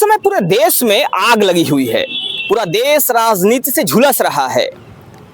समय पूरे देश में आग लगी हुई है। पूरा देश राजनीति से झुलस रहा है।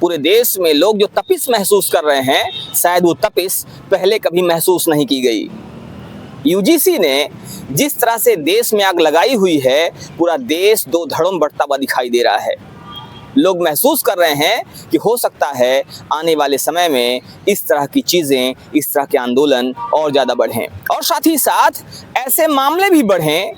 पूरे देश में लोग जो तपिश महसूस कर रहे हैं, शायद वो तपिश पहले कभी महसूस नहीं की गई। यूजीसी ने जिस तरह से देश में आग लगाई हुई है, पूरा देश दो धड़ों में बढ़ता हुआ दिखाई दे रहा है। लोग महसूस कर रहे हैं कि हो सकता है आने वाले समय में इस तरह की चीज़ें, इस तरह के आंदोलन और ज़्यादा बढ़ें और साथ ही साथ ऐसे मामले भी बढ़ें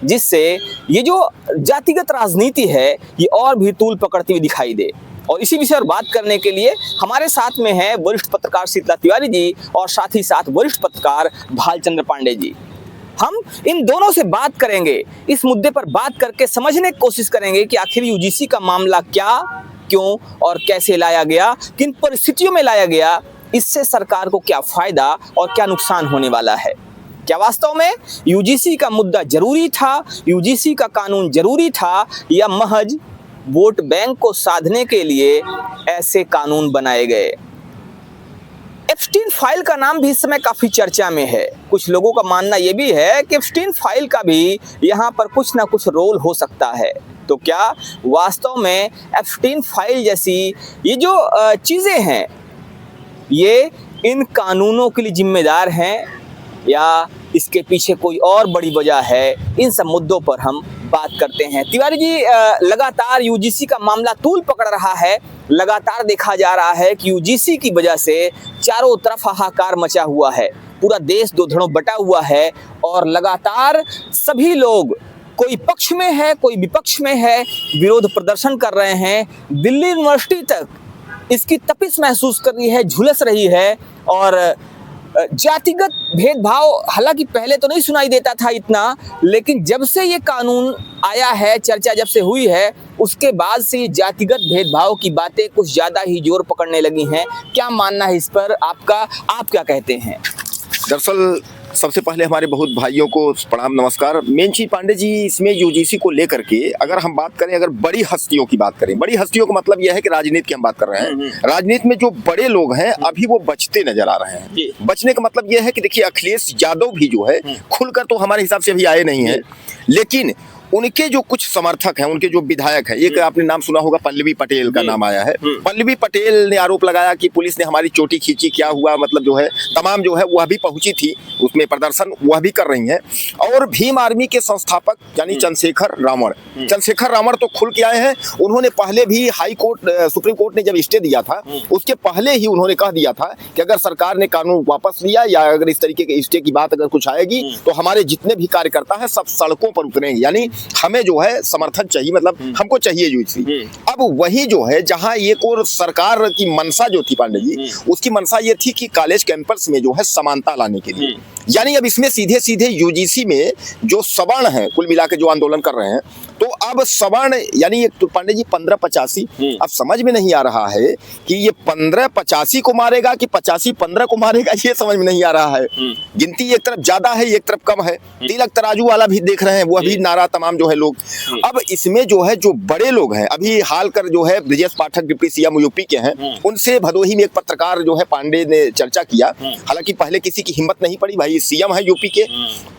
जिससे ये जो जातिगत राजनीति है ये और भी तूल पकड़ती हुई दिखाई दे। और इसी विषय पर बात करने के लिए हमारे साथ में है वरिष्ठ पत्रकार शीतला तिवारी जी और साथ ही साथ वरिष्ठ पत्रकार भालचंद्र पांडे जी। हम इन दोनों से बात करेंगे, इस मुद्दे पर बात करके समझने की कोशिश करेंगे कि आखिर यूजीसी का मामला क्या, क्यों और कैसे लाया गया, किन परिस्थितियों में लाया गया, इससे सरकार को क्या फायदा और क्या नुकसान होने वाला है। क्या वास्तव में यूजीसी का मुद्दा जरूरी था, यूजीसी का कानून जरूरी था, या महज वोट बैंक को साधने के लिए ऐसे कानून बनाए गए। एप्स्टीन फाइल का नाम भी इस समय काफी चर्चा में है। कुछ लोगों का मानना यह भी है कि एप्स्टीन फाइल का भी यहाँ पर कुछ ना कुछ रोल हो सकता है। तो क्या वास्तव में एप्स्टीन फाइल जैसी ये जो चीजें हैं ये इन कानूनों के लिए जिम्मेदार हैं या इसके पीछे कोई और बड़ी वजह है? इन सब मुद्दों पर हम बात करते हैं। तिवारी जी, लगातार यूजीसी का मामला तूल पकड़ रहा है। लगातार देखा जा रहा है कि यूजीसी की वजह से चारों तरफ हाहाकार मचा हुआ है, पूरा देश दो धड़ों बटा हुआ है और लगातार सभी लोग, कोई पक्ष में है कोई विपक्ष में है, विरोध प्रदर्शन कर रहे हैं। दिल्ली यूनिवर्सिटी तक इसकी तपिश महसूस कर रही है, झुलस रही है। और जातिगत भेदभाव हालांकि पहले तो नहीं सुनाई देता था इतना, लेकिन जब से ये कानून आया है, चर्चा जब से हुई है, उसके बाद से ये जातिगत भेदभाव की बातें कुछ ज़्यादा ही जोर पकड़ने लगी हैं। क्या मानना है इस पर आपका, आप क्या कहते हैं? दरअसल सबसे पहले हमारे बहुत भाइयों को प्रणाम, नमस्कार। मेन चीज पांडे जी, इसमें यूजीसी को लेकर के अगर हम बात करें, अगर बड़ी हस्तियों की बात करें, बड़ी हस्तियों का मतलब यह है कि राजनीति की हम बात कर रहे हैं। राजनीति में जो बड़े लोग हैं अभी वो बचते नजर आ रहे हैं। बचने का मतलब यह है कि देखिए, अखिलेश यादव भी जो है खुलकर तो हमारे हिसाब से अभी आए नहीं है, लेकिन उनके जो कुछ समर्थक हैं, उनके जो विधायक हैं, एक आपने नाम सुना होगा, पल्लवी पटेल का नाम आया है। पल्लवी पटेल ने आरोप लगाया कि पुलिस ने हमारी चोटी खींची, क्या हुआ, मतलब जो है तमाम जो है वह भी पहुंची थी उसमें, प्रदर्शन वह भी कर रही हैं। और भीम आर्मी के संस्थापक यानी चंद्रशेखर रावण तो खुल के आए हैं। उन्होंने पहले भी हाई कोर्ट, सुप्रीम कोर्ट ने जब स्टे दिया था उसके पहले ही उन्होंने कह दिया था कि अगर सरकार ने कानून वापस लिया या अगर इस तरीके के स्टे की बात अगर कुछ आएगी तो हमारे जितने भी कार्यकर्ता हैं सब सड़कों पर उतरेंगे, यानी हमें जो है समर्थन चाहिए, मतलब हमको चाहिए यूजीसी। अब वही जो है जहां एक और सरकार की मंशा जो थी पांडे जी, उसकी मंशा ये थी कि कॉलेज कैंपस में जो है समानता लाने के लिए, यानी अब इसमें सीधे सीधे यूजीसी में जो सवर्ण है कुल मिला के जो आंदोलन कर रहे हैं, तो अब सवर्ण यानी एक तो पांडे जी 1585, अब समझ में नहीं आ रहा है कि ये 1585 को मारेगा कि 85-15 को मारेगा, ये समझ में नहीं आ रहा है। गिनती एक तरफ ज्यादा है, एक तरफ कम है। तिलक तराजू वाला भी देख रहे हैं, वो भी नारा तमाम जो है लोग। अब इसमें जो है जो बड़े लोग हैं, अभी हाल कर जो है Brajesh Pathak deputy CM UP के हैं, उनसे भदोही में एक पत्रकार जो है पांडे ने चर्चा किया। हालांकि पहले किसी की हिम्मत नहीं पड़ी, भाई सीएम है यूपी के,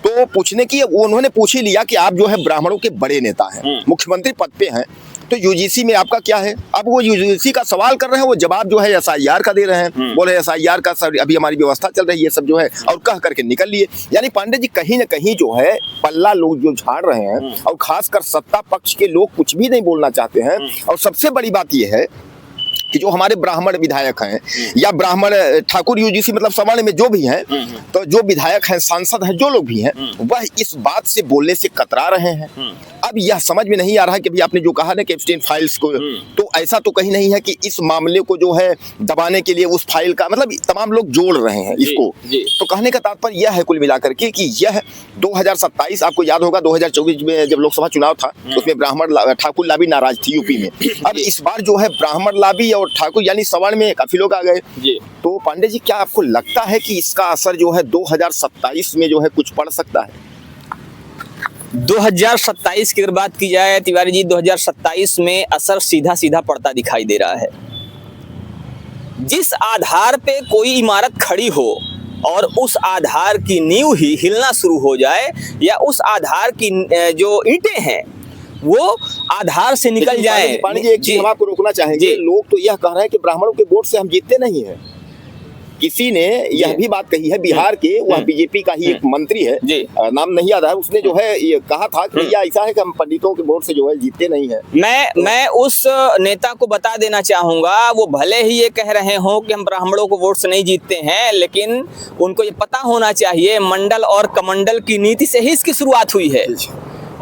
तो पूछने की उन्होंने पूछ ही लिया कि आप जो है ब्राह्मणों के बड़े नेता हैं, मुख्यमंत्री पद पे हैं, तो यूजीसी में आपका क्या है? अब वो यूजीसी का सवाल कर रहे हैं, वो जवाब जो है एसआईआर का दे रहे हैं, बोले एसआईआर का अभी हमारी व्यवस्था चल रही है, सब जो है, और कह करके निकल लिए। यानी पांडे जी कहीं ना कहीं जो है पल्ला लोग जो झाड़ रहे हैं, और खासकर सत्ता पक्ष के लोग कुछ भी नहीं बोलना चाहते हैं। और सबसे बड़ी बात यह है कि जो हमारे ब्राह्मण विधायक हैं या ब्राह्मण ठाकुर यूजीसी मतलब सवर्ण में जो भी हैं, तो जो विधायक हैं, सांसद हैं, जो लोग भी हैं, वह इस बात से बोलने से कतरा रहे हैं। अब यह समझ में नहीं आ रहा है कि अभी आपने जो कहा ना कि एप्स्टीन फाइल्स को, तो ऐसा तो कहीं नहीं है कि इस मामले को जो है दबाने के लिए उस फाइल का मतलब तमाम लोग जोड़ रहे हैं इसको। तो कहने का तात्पर्य यह है कुल मिलाकर के कि यह 2027, आपको याद होगा 2024 में जब लोकसभा चुनाव था उसमें ब्राह्मण ठाकुर लाबी नाराज थी यूपी में। अब इस बार जो है ब्राह्मण लाबी और ठाकुर यानी सवर्ण में काफी लोग आ गए। तो पांडे जी, क्या आपको लगता है कि इसका असर जो है 2027 में जो है कुछ पड़ सकता है? 2027 की अगर बात की जाए तिवारी जी, 2027 में असर सीधा सीधा पड़ता दिखाई दे रहा है। जिस आधार पे कोई इमारत खड़ी हो और उस आधार की नींव ही हिलना शुरू हो जाए, या उस आधार की जो ईंटें हैं वो आधार से निकल जाएं। पांडे जी, एक चीज हम आपको रोकना चाहेंगे। लोग तो यह कह रहे हैं कि ब्राह्मणों के वोट से हम जीतते नहीं है। किसी ने यह भी बात कही है, बिहार के, वह बीजेपी का ही एक मंत्री है, नाम नहीं याद है, उसने जो है ये कहा था कि भैया ऐसा है कि हम पंडितों के वोट से जो है जीतते नहीं है। मैं उस नेता को बता देना चाहूंगा, वो भले ही ये कह रहे हो कि हम ब्राह्मणों को वोट से नहीं जीतते हैं, लेकिन उनको ये पता होना चाहिए मंडल और कमंडल की नीति से ही इसकी शुरुआत हुई है।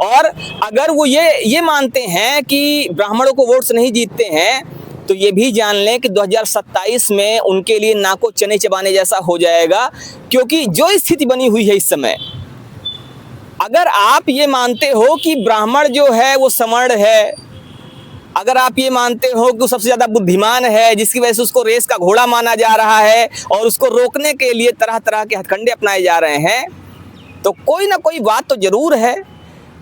और अगर वो ये मानते हैं कि ब्राह्मणों को वोट से नहीं जीतते हैं, तो ये भी जान लें कि 2027 में उनके लिए नाको चने चबाने जैसा हो जाएगा। क्योंकि जो स्थिति बनी हुई है इस समय, अगर आप ये मानते हो कि ब्राह्मण जो है वो समर्ण है, अगर आप ये मानते हो कि वो सबसे ज़्यादा बुद्धिमान है, जिसकी वजह से उसको रेस का घोड़ा माना जा रहा है और उसको रोकने के लिए तरह तरह के हथकंडे अपनाए जा रहे हैं, तो कोई ना कोई बात तो ज़रूर है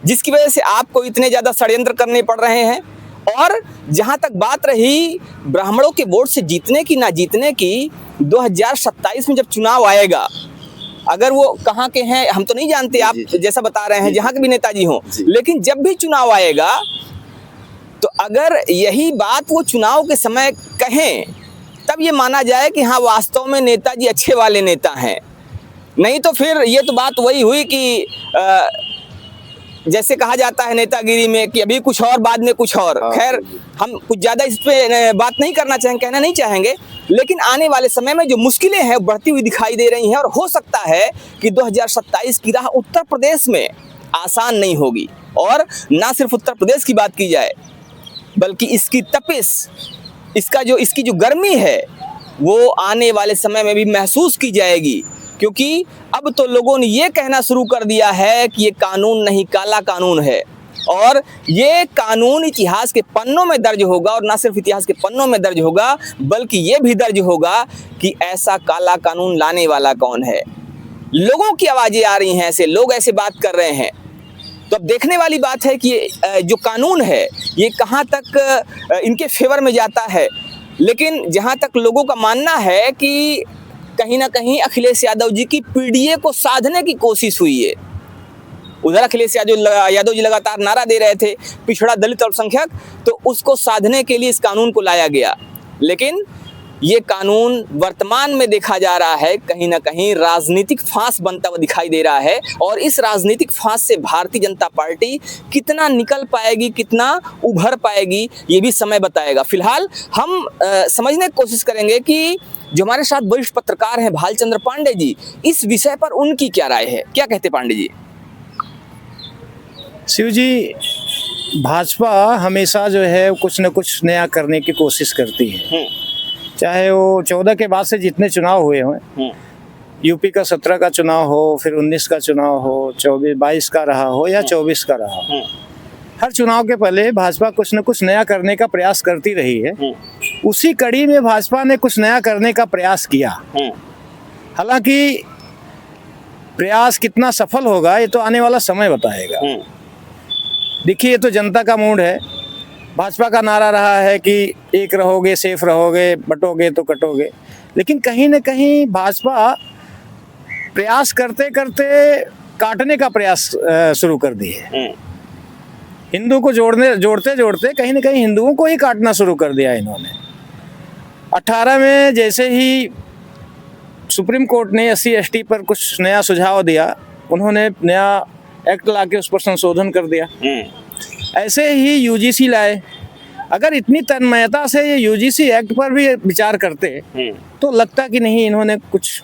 जिसकी वजह से आपको इतने ज़्यादा षड्यंत्र करने पड़ रहे हैं। और जहाँ तक बात रही ब्राह्मणों के वोट से जीतने की ना जीतने की, 2027 में जब चुनाव आएगा, अगर वो कहाँ के हैं हम तो नहीं जानते, आप जैसा बता रहे हैं जहाँ के भी नेताजी हों, लेकिन जब भी चुनाव आएगा तो अगर यही बात वो चुनाव के समय कहें, तब ये माना जाए कि हाँ वास्तव में नेताजी अच्छे वाले नेता हैं। नहीं तो फिर ये तो बात वही हुई कि जैसे कहा जाता है नेतागिरी में कि अभी कुछ और बाद में कुछ और। खैर हम कुछ ज़्यादा इस पे बात नहीं करना चाहेंगे, कहना नहीं चाहेंगे, लेकिन आने वाले समय में जो मुश्किलें हैं बढ़ती हुई दिखाई दे रही हैं, और हो सकता है कि 2027 की राह उत्तर प्रदेश में आसान नहीं होगी। और ना सिर्फ उत्तर प्रदेश की बात की जाए, बल्कि इसकी तपिश, इसकी जो गर्मी है वो आने वाले समय में भी महसूस की जाएगी। क्योंकि अब तो लोगों ने ये कहना शुरू कर दिया है कि ये कानून नहीं काला कानून है, और ये कानून इतिहास के पन्नों में दर्ज होगा। और ना सिर्फ इतिहास के पन्नों में दर्ज होगा, बल्कि ये भी दर्ज होगा कि ऐसा काला कानून लाने वाला कौन है। लोगों की आवाज़ें आ रही हैं, ऐसे लोग ऐसे बात कर रहे हैं। तो अब देखने वाली बात है कि ये जो कानून है ये कहाँ तक इनके फेवर में जाता है। लेकिन जहाँ तक लोगों का मानना है कि कहीं ना कहीं अखिलेश यादव जी की पीडीए को साधने की कोशिश हुई है। उधर अखिलेश यादव जी लगातार नारा दे रहे थे पिछड़ा, दलित और अल्पसंख्यक, तो उसको साधने के लिए इस कानून को लाया गया। लेकिन ये कानून वर्तमान में देखा जा रहा है कहीं ना कहीं राजनीतिक फांस बनता हुआ दिखाई दे रहा है। और इस राजनीतिक फांस से भारतीय जनता पार्टी कितना निकल पाएगी, कितना उभर पाएगी, ये भी समय बताएगा। फिलहाल हम समझने की कोशिश करेंगे कि जो हमारे साथ वरिष्ठ पत्रकार हैं भालचंद्र पांडे जी, इस विषय पर उनकी क्या राय है। क्या कहते पांडे जी? शिव जी, भाजपा हमेशा जो है कुछ न कुछ नया करने की कोशिश करती है। चाहे वो 14 के बाद से जितने चुनाव हुए हों, यूपी का 17 का चुनाव हो, फिर 19 का चुनाव हो, 22 का रहा हो या 24 का रहा हो, हर चुनाव के पहले भाजपा कुछ न कुछ नया करने का प्रयास करती रही है। उसी कड़ी में भाजपा ने कुछ नया करने का प्रयास किया। हालांकि प्रयास कितना सफल होगा ये तो आने वाला समय बताएगा। देखिए, ये तो जनता का मूड है। भाजपा का नारा रहा है कि एक रहोगे सेफ रहोगे, बटोगे तो कटोगे। लेकिन कहीं न कहीं भाजपा प्रयास करते करते काटने का प्रयास शुरू कर दी है। हिंदू को जोड़ते जोड़ते कहीं न कहीं हिंदुओं को ही काटना शुरू कर दिया इन्होंने। 18 में जैसे ही सुप्रीम कोर्ट ने SC/ST पर कुछ नया सुझाव दिया, उन्होंने नया एक्ट लाके उस पर संशोधन कर दिया। ऐसे ही UGC लाए। अगर इतनी तन्मयता से ये UGC एक्ट पर भी विचार करते तो लगता कि नहीं इन्होंने कुछ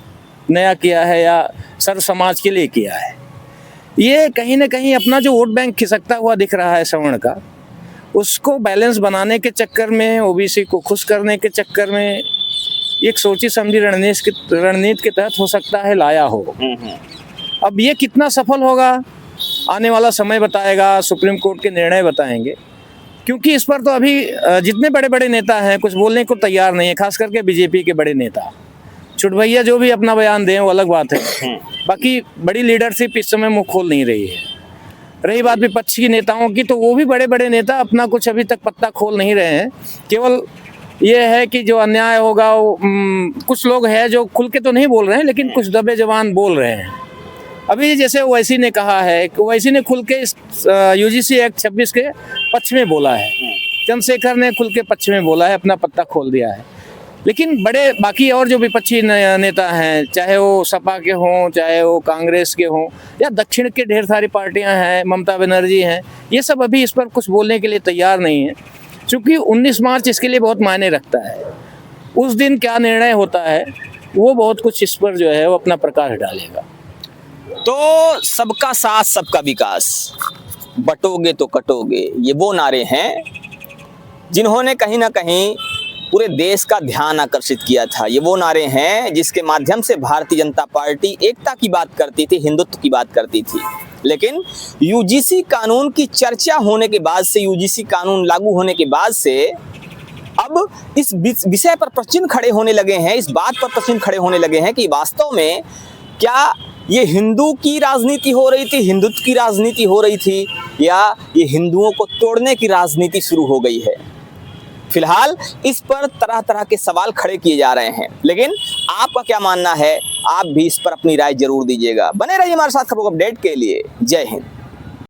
नया किया है या सर्व समाज के लिए किया है। ये कहीं ना कहीं अपना जो वोट बैंक खिसकता हुआ दिख रहा है सवर्ण का, उसको बैलेंस बनाने के चक्कर में, OBC को खुश करने के चक्कर में एक सोची समझी रणनीति के तहत हो सकता है लाया हो। अब ये कितना सफल होगा आने वाला समय बताएगा, सुप्रीम कोर्ट के निर्णय बताएंगे। क्योंकि इस पर तो अभी जितने बड़े बड़े नेता हैं कुछ बोलने को तैयार नहीं है, खास करके बीजेपी के बड़े नेता। छुट भैया जो भी अपना बयान दें वो अलग बात है, बाकी बड़ी लीडरशिप इस समय मुंह खोल नहीं रही है। रही बात विपक्ष की नेताओं की, तो वो भी बड़े बड़े नेता अपना कुछ अभी तक पत्ता खोल नहीं रहे हैं। केवल ये है कि जो अन्याय होगा वो कुछ लोग हैं जो खुल के तो नहीं बोल रहे हैं, लेकिन कुछ दबे जवान बोल रहे हैं। अभी जैसे ओवैसी ने कहा है कि ओवैसी ने खुल के यूजीसी एक्ट 26 के पक्ष में बोला है, चंद्रशेखर ने खुल के पक्ष में बोला है, अपना पत्ता खोल दिया है। लेकिन बड़े बाकी और जो विपक्षी नेता हैं, चाहे वो सपा के हों, चाहे वो कांग्रेस के हों, या दक्षिण के ढेर सारी पार्टियां हैं, ममता बनर्जी हैं, ये सब अभी इस पर कुछ बोलने के लिए तैयार नहीं है, क्योंकि 19 मार्च इसके लिए बहुत मायने रखता है। उस दिन क्या निर्णय होता है वो बहुत कुछ इस पर जो है वो अपना प्रकाश डालेगा। तो सबका साथ सबका विकास, बटोगे तो कटोगे, ये वो नारे हैं जिन्होंने कहीं ना कहीं पूरे देश का ध्यान आकर्षित किया था। ये वो नारे हैं जिसके माध्यम से भारतीय जनता पार्टी एकता की बात करती थी, हिंदुत्व की बात करती थी। लेकिन यूजीसी कानून की चर्चा होने के बाद से, यूजीसी कानून लागू होने के बाद से अब इस विषय पर प्रश्न खड़े होने लगे हैं, इस बात पर प्रश्न खड़े होने लगे हैं कि वास्तव में क्या ये हिंदू की राजनीति हो रही थी, हिंदुत्व की राजनीति हो रही थी, या ये हिंदुओं को तोड़ने की राजनीति शुरू हो गई है। फिलहाल इस पर तरह तरह के सवाल खड़े किए जा रहे हैं, लेकिन आपका क्या मानना है? आप भी इस पर अपनी राय जरूर दीजिएगा। बने रहिए हमारे साथ खबरों को अपडेट के लिए। जय हिंद।